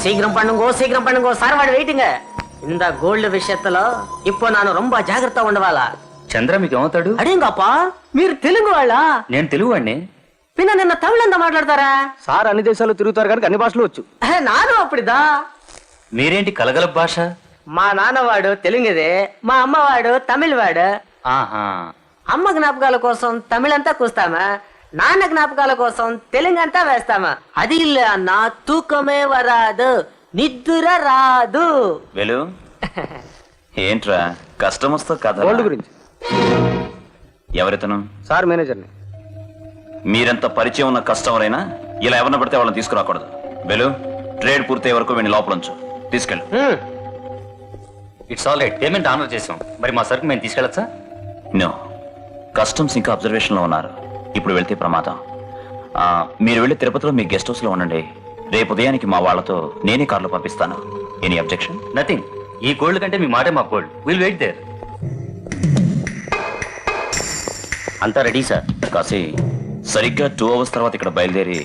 சீக்கிரம் பண்ணுங்க சார் வாடு வெயிட்டுங்க இந்த గోల్డ్ విషయత్తులో இப்போ నేను ரொம்ப జాగ్రత్తగా ఉండవాలా చంద్ర మీకు ఏమవుతాడు అడేంగప్ప మీరు తెలుగు వాళ్ళ నేను తెలుగు వాడిని పిన్న నిన్న తమిళ ఎంత మాట్లాడతారా సార్ అన్ని దేశాల్లో తిరుగుతారు కనుక అన్ని భాషలు వచ్చు నాను అప్పుడుదా మీరేంటి కలగల భాష మా నాన్నవాడు తెలుగుదే మా అమ్మవాడు తమిళ వాడు ఆహా అమ్మ జ్ఞాపకాల కోసం తమిళంతా కూస్తామా నాన్న జ్ఞాపకాల కోసం తెలుగంతా వేస్తామా అది ఇల్ల అన్న తూకమే వరాదు నిద్ర రాదు వెలు ఏంట్రా కష్టం వస్తా కదా గోల్డ్ గురించి ఎవరితను సార్ మేనేజర్ని మీరెంత పరిచయం ఉన్న కస్టమర్ అయినా ఇలా ఎవరిని పడితే వాళ్ళని తీసుకురాకూడదు వెలు ట్రేడ్ పూర్తయ్యే వరకు వీడిని లోపల ఉంచు తీసుకెళ్ళు it's all right payment honour చేసాం మరి మా సరుకు మేము తీసుకెళ్ళచ్చా నో కస్టమ్స్ ఇంకా అబ్జర్వేషన్ లో ఉన్నారు ఇప్పుడు వెళ్తే ప్రమాదం మీరు వెళ్ళి తిరుపతిలో మీ గెస్ట్ హౌస్ లో ఉండండి రేపు ఉదయానికి మా వాళ్ళతో నేనే కార్లో పంపిస్తాను ఎనీ అబ్జెక్షన్ నథింగ్ ఈ గోల్డ్ కంటే మీ మాటే మా గోల్డ్ విల్ వెయిట్ దేర్ అంతా రెడీ సార్ కాసి సరిగ్గా 2 hours తర్వాత ఇక్కడ బయలుదేరి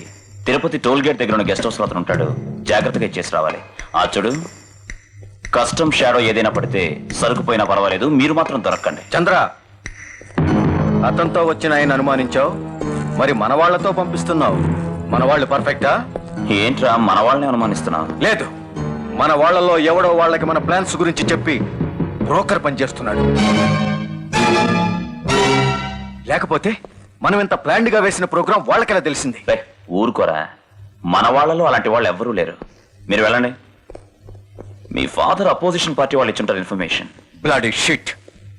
తిరుపతి టోల్ గేట్ దగ్గర ఉన్న గెస్ట్ హౌస్ లో అతను ఉంటాడు జాగ్రత్తగా ఇచ్చేసి రావాలి ఆ చూడు కస్టమ్ షాడో ఏదైనా పడితే సరుకు పోయినా పర్వాలేదు మీరు మాత్రం దొరక్కండి చంద్ర అతనితో వచ్చిన ఆయన అనుమానించావు మరి మన వాళ్లతో పంపిస్తున్నావు మన వాళ్ళు పర్ఫెక్టా ఏంట్రా మన వాళ్ళని అనుమానిస్తున్నావు లేదు మన వాళ్ళలో ఎవడో వాళ్ళకి మన ప్లాన్స్ గురించి చెప్పి బ్రోకర్ పనిచేస్తున్నాడు లేకపోతే మనం ఇంత ప్లాన్డ్ గా వేసిన ప్రోగ్రాం వాళ్ళకెలా తెలిసింది ఊరుకోరా మన వాళ్ళలో అలాంటి వాళ్ళు ఎవ్వరూ లేరు మీరు వెళ్ళండి మీ ఫాదర్ అపోజిషన్ పార్టీ వాళ్ళు ఇచ్చుంటారు ఇన్ఫర్మేషన్ బ్లడీ షిట్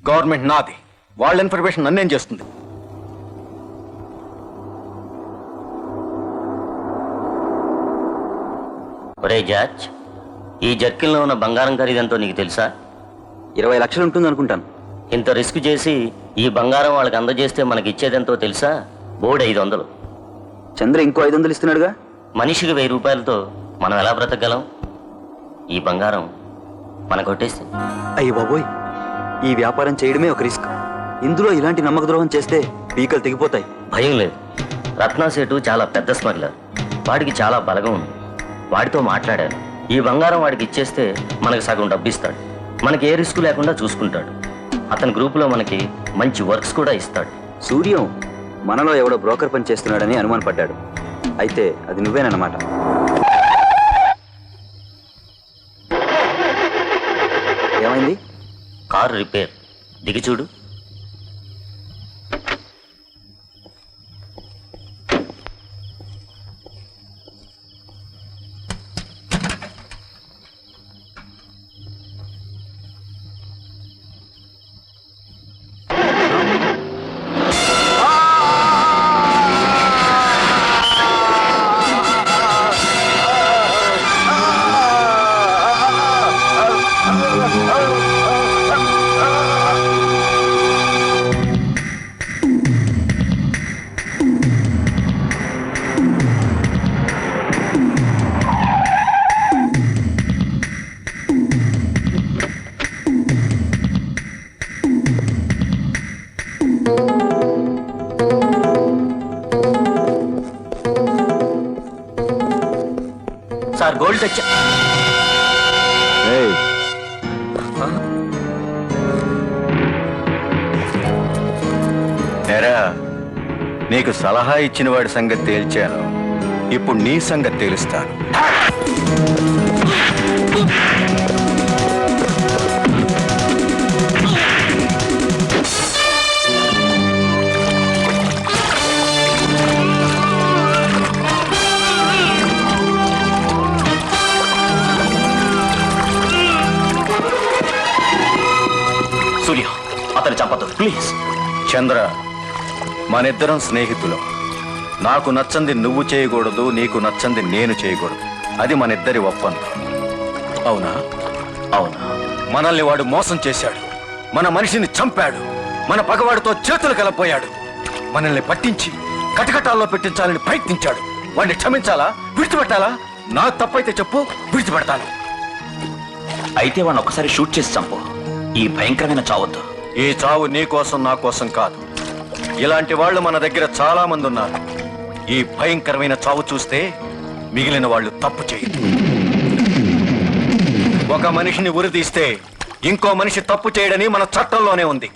గవర్నమెంట్ నాది వాళ్ళ ఇన్ఫర్మేషన్ నన్నేం చేస్తుంది ఒరే జార్జ్ ఈ జర్కిన్లో ఉన్న బంగారం ఖరీదంతో నీకు తెలుసా 20 లక్షలు ఉంటుంది అనుకుంటాను ఇంత రిస్క్ చేసి ఈ బంగారం వాళ్ళకి అందజేస్తే మనకి ఇచ్చేదెంతో తెలుసా బోర్డు 500 చంద్ర ఇంకో 500 ఇస్తున్నాడుగా మనిషికి 1000 రూపాయలతో మనం ఎలా బ్రతకగలం ఈ బంగారం మన కొట్టేస్తే అయ్యి బాబోయ్ ఈ వ్యాపారం చేయడమే ఒక రిస్క్ ఇందులో ఇలాంటి నమ్మక ద్రోహం చేస్తే పీకలు తెగిపోతాయి భయం లేదు రత్నా సేటు చాలా పెద్ద స్మగ్లర్ వాడికి చాలా బలగం ఉంది వాడితో మాట్లాడాను ఈ బంగారం వాడికి ఇచ్చేస్తే మనకు సగం డబ్బు ఇస్తాడు మనకి ఏ రిస్క్ లేకుండా చూసుకుంటాడు అతని గ్రూపులో మనకి మంచి వర్క్స్ కూడా ఇస్తాడు సూర్యం మనలో ఎవడో బ్రోకర్ పని చేస్తున్నాడని అనుమానపడ్డాడు అయితే అది నువ్వేనన్నమాట ఏమైంది కారు రిపేర్ దిగి చూడు సార్ గోల్డ్ తెచ్చా ఎరా నీకు సలహా ఇచ్చిన వాడి సంగతి తేల్చాను ఇప్పుడు నీ సంగతి తేలుస్తాను సూర్య అతను చంపదు ప్లీజ్ చంద్ర మనిద్దరం స్నేహితులం నాకు నచ్చంది నువ్వు చేయకూడదు నీకు నచ్చంది నేను చేయకూడదు అది మనిద్దరి ఒప్పందం అవునా అవునా మనల్ని వాడు మోసం చేశాడు మన మనిషిని చంపాడు మన పగవాడితో చేతులు కలపోయాడు మనల్ని పట్టించి కటకటాల్లో పెట్టించాలని ప్రయత్నించాడు వాడిని క్షమించాలా విడిచిపెట్టాలా నా తప్పైతే చెప్పు విడిచిపెడతాను అయితే వాడిని ఒక్కసారి షూట్ చేసి చంపు ఈ భయంకరమైన చావద్దు ఈ చావు నీ కోసం నా కోసం కాదు ఇలాంటి వాళ్ళు మన దగ్గర చాలా మంది ఉన్నారు ఈ భయంకరమైన చావు చూస్తే మిగిలిన వాళ్ళు తప్పు చేయరు ఒక మనిషిని ఉరితీస్తే ఇంకో మనిషి తప్పు చేయడని మన చట్టంలోనే ఉంది.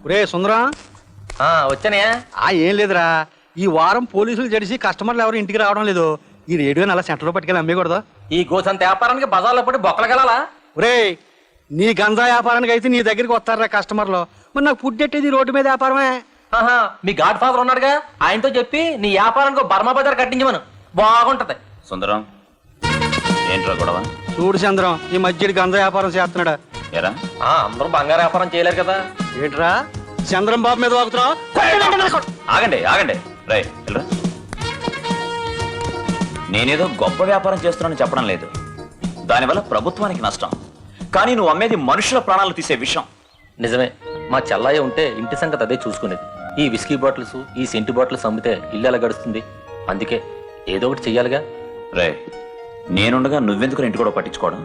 రే సుందరం, వచ్చానయా. ఏం లేదురా, ఈ వారం పోలీసులు జడిసి కస్టమర్లు ఎవరు ఇంటికి రావడం లేదు. ఈ రేడియోని అలా సెంటర్లో పట్టుకెళ్ళి అమ్మేయకూడదు. ఈ గోసంత వ్యాపారానికి బజార్లో పడి బొక్కలకెళ్ళాలా? రే, నీ గంజా వ్యాపారానికి అయితే నీ దగ్గరికి వస్తారా కస్టమర్లు, మరి నాకు ఫుడ్ ఎట్టేది రోడ్డు మీద వ్యాపారమే. మీ గాడ్ ఫాదర్ ఉన్నాడుగా, ఆయనతో చెప్పి నీ వ్యాపారానికి బర్మా బజార్ కట్టించమను, బాగుంటది. సుందరం, ఏంట్రా గొడవ? చూడు చంద్రం, ఈ మధ్య గంజా వ్యాపారం చేస్తున్నాడా. ఎరా, అందరూ బంగారు వ్యాపారం చేయలేరు కదా. ఏంట్రా చంద్రం బాబు మీద వాగుతున్నావు? ఆగండి ఆగండి, రై వెళ్ళరా. నేనేదో గొప్ప వ్యాపారం చేస్తున్నానని చెప్పడం లేదు, దానివల్ల ప్రభుత్వానికి నష్టం. కానీ నువ్వు అమ్మేది మనుషుల ప్రాణాలు తీసే విషయం. నిజమే, మా చెల్లయ్య ఉంటే ఇంటి సంగతి అదే చూసుకునేది. ఈ విస్కీ బాటిల్స్, ఈ సెంటు బాటిల్స్ అమ్మితే ఇల్లు ఎలా గడుస్తుంది? అందుకే ఏదో ఒకటి చెయ్యాలిగా. రే, నేనుండగా నువ్వెందుకు ఇంటి కూడా పట్టించుకోవడం?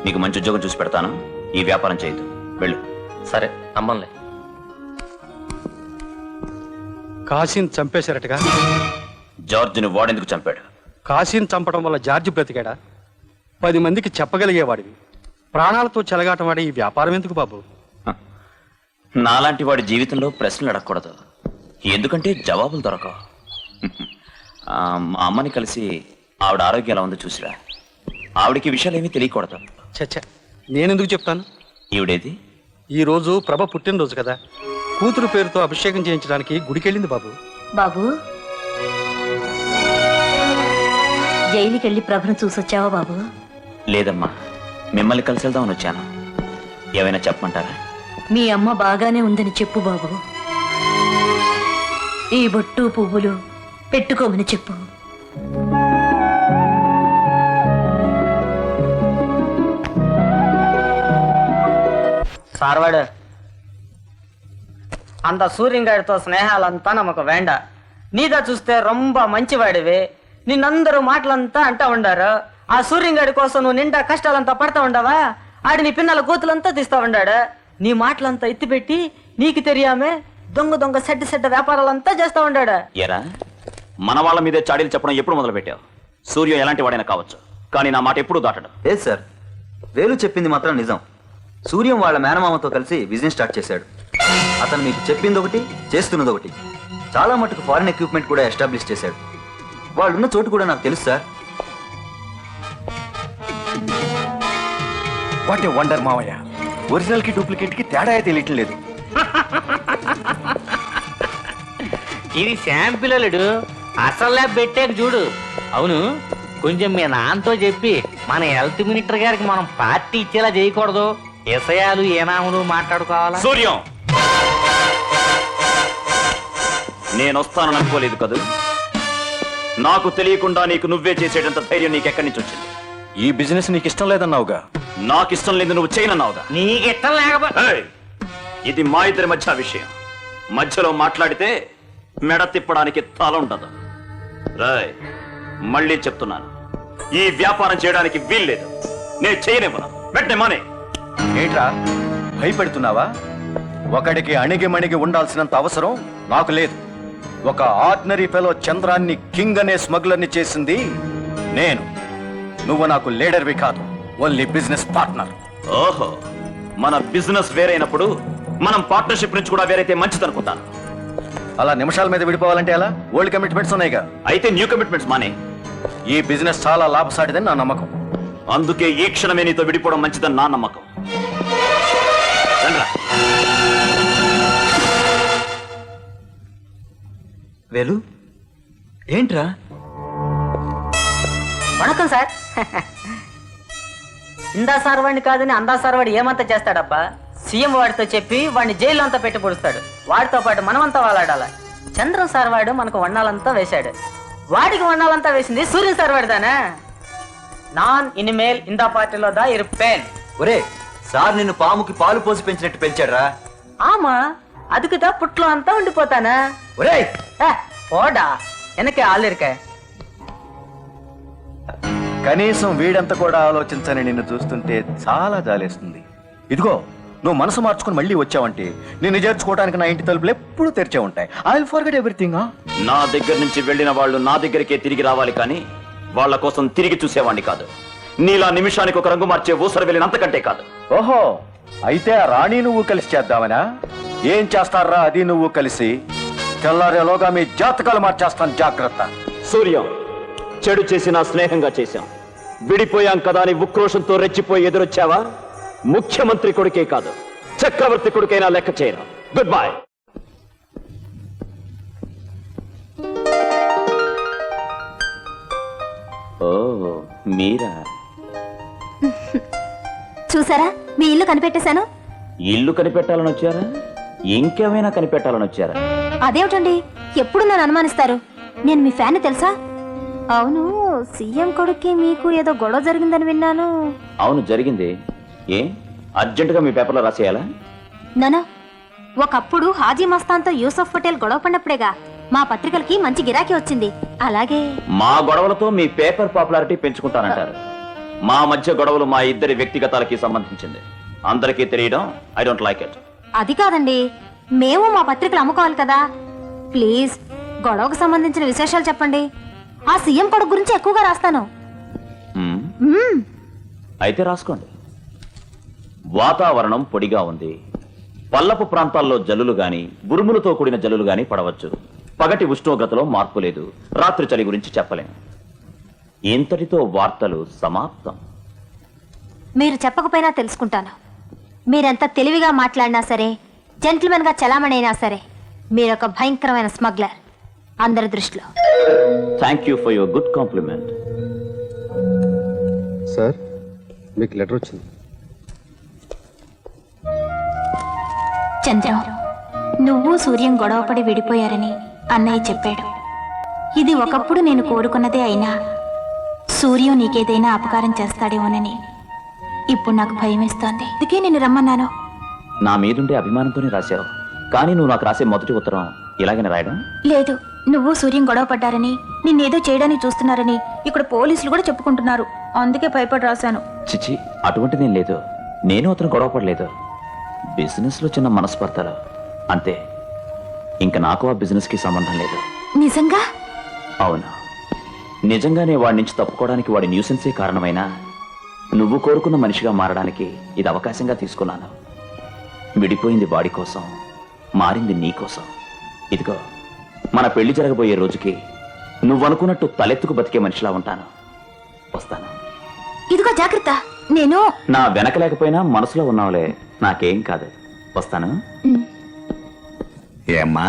నీకు మంచి ఉద్యోగం చూసి పెడతాను, ఈ వ్యాపారం చేయదు, వెళ్ళు. సరే, అమ్మలే. కాశీని చంపేశారటగా. జార్జిని వాడెందుకు చంపాడు? కాశీని చంపడం వల్ల జార్జి బ్రతికాడా? 10 మందికి చెప్పగలిగేవాడివి, ప్రాణాలతో చెలగాటం వాడే ఈ వ్యాపారం ఎందుకు బాబు? నాలాంటి వాడి జీవితంలో ప్రశ్నలు అడగకూడదు, ఎందుకంటే జవాబులు దొరకవు. మా అమ్మని కలిసి ఆవిడ ఆరోగ్యం ఎలా ఉందో చూసిరా. ఆవిడకి విషయాలు ఏమీ తెలియకూడదు. చచ్చా, నేనెందుకు చెప్తాను? ఈవిడేది? ఈ రోజు ప్రభ పుట్టినరోజు కదా, కూతురు పేరుతో అభిషేకం చేయించడానికి గుడికెళ్ళింది బాబు. బాబు, జైలుకెళ్ళి ప్రభను చూసొచ్చావా బాబు? లేదమ్మా, మిమ్మల్ని కలిసి వెళ్దామని వచ్చాను. ఏమైనా చెప్పమంటారా? మీ అమ్మ బాగానే ఉందని చెప్పు బాబు. ఈ బొట్టు పువ్వులు పెట్టుకోమని చెప్పు. సార్వాడు, అంత సూర్యంగాడితో స్నేహాలంతా నమకు వేండ. నీదా చూస్తే రొంబ మంచివాడివి, నిన్నందరూ మాటలంతా అంటా ఉండారు. ఆ సూర్యంగాడి కోసం నువ్వు నిండా కష్టాలంతా పడతా ఉండవా? ఆడి నీ పిన్నల గోతులంతా తీస్తా ఉండాడు. నీ మాటలంతా ఎత్తిపెట్టి నీకు తెలియామే దొంగ దొంగ సెడ్డ వ్యాపారాలంతా చేస్తా ఉండాడు. ఎరా, మన వాళ్ళ మీదే చాడీలు చెప్పడం ఎప్పుడు మొదలు పెట్టావు? సూర్యం ఎలాంటి వాడైనా కావచ్చు, కానీ నా మాట ఎప్పుడు దాటడు. లేదు సార్, వేలు చెప్పింది మాత్రం నిజం. సూర్యం వాళ్ళ మేనమామతో కలిసి బిజినెస్ స్టార్ట్ చేశాడు. అతను మీకు చెప్పింది ఒకటి, చేస్తున్నది ఒకటి. చాలా మటుకు ఫారిన్ ఎక్విప్మెంట్ కూడా ఎస్టాబ్లిష్ చేశాడు. వాళ్ళున్న చోటు కూడా నాకు తెలుసు సార్. వాట్ ఏ వండర్ మావయ్య, ఒరిజినల్ కి డూప్లికేట్ కి తేడా తెలియటం లేదు. ఇది శాంపిల్ అల్లుడు, అసలు పెట్టాక చూడు. అవును, కొంచెం మీ నాన్నతో చెప్పి మన హెల్త్ మినిస్టర్ గారికి మనం పార్టీ ఇచ్చేలా చేయకూడదు. విషయాలు ఏనాములు మాట్లాడుకోవాలా? సూర్యం, నేను వస్తానని అనుకోలేదు కదూ. నాకు తెలియకుండా నీకు నువ్వే చేసేటంత ధైర్యం నీకెక్కడి నుంచి వచ్చింది? ఈ బిజినెస్ నీకు ఇష్టం లేదన్నావుగా. నాకు ఇష్టం లేదు, నువ్వు చేయనన్నావుగా. నీకు ఇష్టం లేకపోతే ఏయ్, ఇది మా ఇద్దరి మధ్య విషయం. మధ్యలో మాట్లాడితే మెడ తిప్పడానికి తల ఉండదు. రాయ్, మళ్ళీ చెప్తున్నాను, ఈ వ్యాపారం చేయడానికి వీల్లేదు. నేను చేయనివ్వను. వెంటనే మానే. ఏంట్రా భయపెడుతున్నావా? ఒకడికి అణిగి మణిగి ఉండాల్సినంత అవసరం నాకు లేదు. ఒక ఆర్డినరీ ఫెలో చంద్రాన్ని కింగ్ అనే స్మగ్లర్ని చేసింది నేను. నువ్వు నాకు లీడర్వి కాదు, ఓన్లీ బిజినెస్ పార్ట్నర్. ఓహో, మన బిజినెస్ వేరైనప్పుడు మనం పార్ట్నర్షిప్ నుంచి కూడా వేరైతే మంచిది అనుకుంటాను. అలా నిమిషాల మీద విడిపోవాలంటే ఎలా? ఓల్డ్ కమిట్మెంట్స్ ఉన్నాయిగా. అయితే న్యూ కమిట్మెంట్స్ మానే. ఈ బిజినెస్ చాలా లాభసాటిదని నా నమ్మకం. అందుకే ఈ క్షణమే నీతో విడిపోవడం మంచిదని నా నమ్మకం. రండ్రా. వేలు, ఏంట్రా? వణకం సార్. ఇందా సార్ వాడిని కాదని అందా సార్ వాడు ఏమంతా చేస్తాడబ్బా. సీఎం వాడితో చెప్పి వాడిని జైల్లో అంతా పెట్టి పొడుస్తాడు. వాడితో పాటు మనమంతా వాలాడాల. చంద్రం సార్ వాడు మనకు వన్నాలంతా వేశాడు. వాడికి వన్నాలంతా వేసింది సూర్యన్ సార్ వాడిదానా? నాన్ ఇనిమేల్ ఇందా పార్టీలో దా ఇరుపేన్. ఒరే సార్ నిన్ను పాముకి పాలు పోసి పెంచినట్టు పెంచాడ్రా. ఆమా అదుకుదా పుట్లో అంతా ఉండిపోతానా? ఒరే పోడా వెనకే ఆలిరికాయ. కనీసం వీడంత కూడా ఆలోచించని నిన్ను చూస్తుంటే చాలా జాలేస్తుంది. ఇదిగో నువ్వు మనసు మార్చుకుని మళ్ళీ వచ్చావంటే నిన్ను చేర్చుకోవడానికి నా ఇంటి తలుపులు ఎప్పుడూ తెరిచే ఉంటాయి. I will forget everything. నా దగ్గర నుంచి వెళ్ళిన వాళ్ళు నా దగ్గరికే తిరిగి రావాలి, కానీ వాళ్ళ కోసం తిరిగి చూసేవాడిని కాదు. నీలా నిమిషానికి ఒక రంగు మార్చే ఊసరు వెళ్ళినంతకంటే కాదు. ఓహో, అయితే ఆ రాణి నువ్వు కలిసి చేద్దామనా? ఏం చేస్తారా అది నువ్వు కలిసి? తెల్లారేలోగా మీ జాతకాలు మార్చేస్తాను, జాగ్రత్త. సూర్యం, చెడు చేసినా స్నేహంగా చేశాం. విడిపోయాం కదా అని ఉక్రోషంతో రెచ్చిపోయి ఎదురొచ్చావా? ముఖ్యమంత్రి కొడుకే కాదు, చక్రవర్తి కొడుకైనా లెక్క చేయరా. Good bye. ఓ మీరా? చూసారా, మీ ఇల్లు కనిపెట్టేశాను. ఇల్లు కనిపెట్టాలని వచ్చారా? ఇంకేమైనా కనిపెట్టాలని వచ్చారా? అదేమిటండి, ఎప్పుడు నన్ను అనుమానిస్తారు? నేను మీ ఫ్యాన్ తెలుసా? అవును, సీఎం కొడుక్కి మీకు ఏదో గొడవ జరిగిందని విన్నాను. అవును జరిగింది. ఏ అర్జెంటుగా మీ పేపర్లో రాసేయాలా? నానా, ఒకప్పుడు హాజీ మస్తాన్తో యూసఫ్ పటేల్ గొడవ పడినప్పుడేగా మా పత్రికలకి మంచి గిరాకీ వచ్చింది. అలాగే మా గొడవలతో మీ పేపర్ పాపులారిటీ పెంచుకుంటానంటారు. మా మధ్య గొడవలు మా ఇద్దరి వ్యక్తిగతాలకి సంబంధించింది. అందరికీ తెలియడం ఐ డోంట్ లైక్ ఇట్. అది కాదండి, మేము మా పత్రికలు అమ్ముకోవాలి కదా. ప్లీజ్ గొడవకు సంబంధించిన విశేషాలు చెప్పండి. ఆ సీఎం కొడుకు గురించి ఎక్కువగా రాస్తాను. అయితే రాసుకోండి. వాతావరణం పొడిగా ఉంది. పల్లపు ప్రాంతాల్లో జల్లులు గాని, ఉరుములతో కూడిన జల్లులు గాని పడవచ్చు. పగటి ఉష్ణోగ్రతలో మార్పు లేదు. రాత్రి చలి గురించి చెప్పలేం. ఇంతటితో వార్తలు సమాప్తం. మీరు చెప్పకపోయినా తెలుసుకుంటాను. మీరెంత తెలివిగా మాట్లాడినా సరే, జెంటిల్మెన్ గా చలామణి అయినా సరే, మీరొక భయంకరమైన స్మగ్లర్ అందరి దృష్టిలో. Thank you for your good complement. Sir, మీకు లెటర్ వచ్చింది. చంద్రం, నువ్వు సూర్యం గొడవపడి విడిపోయారని అన్నయ్య చెప్పాడు. ఇది ఒకప్పుడు నేను కోరుకున్నదే అయినా సూర్యం నీకేదైనా అపకారం చేస్తాడేమోనని ఇప్పుడు నాకు భయం వేస్తోంది. అందుకే నేను రమ్మన్నాను. నా మీదుండే అభిమానంతోనే రాశావు, కానీ నువ్వు నాకు రాసే మొదటి ఉత్తరం ఇలాగనే రాయడం? లేదు, నువ్వు సూర్యం గొడవ పడ్డారని, నిన్నేదో చేయడానికి చూస్తున్నారని ఇక్కడ పోలీసులు కూడా చెప్పుకుంటున్నారు. అందుకే భయపడి రాశాను. చిచి, అటువంటిదేం లేదు. నేను అతను గొడవ పడలేదు. బిజినెస్ లో చిన్న మనస్పర్ధలు అంతే. ఇంకా నాకు ఆ బిజినెస్ కి సంబంధం లేదు. నిజంగా? అవును, నిజంగానే వాడి నుంచి తప్పుకోవడానికి వాడి న్యూసెన్సే కారణమైనా నువ్వు కోరుకున్న మనిషిగా మారడానికి ఇది అవకాశంగా తీసుకున్నాను. విడిపోయింది వాడి కోసం, మారింది నీ కోసం. ఇదిగో, మన పెళ్లి జరగబోయే రోజుకి నువ్వనుకున్నట్టు తలెత్తుకు బతికే మనిషిలా ఉంటాను. వస్తాను. ఇదిగో జాగ్రత్త. నేను నా వెనక లేకపోయినా మనసులో ఉన్నావులే, నాకేం కాదు. వస్తాను. ఏమ్మా,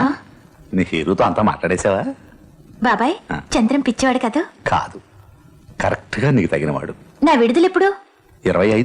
నీ హీరోతో అంతా మాట్లాడేశావా? బాబాయ్, చంద్రం పిచ్చివాడు కదా? కాదు, కరెక్ట్ గా నీకు తగినవాడు. నా విడుదలెప్పుడు? 25.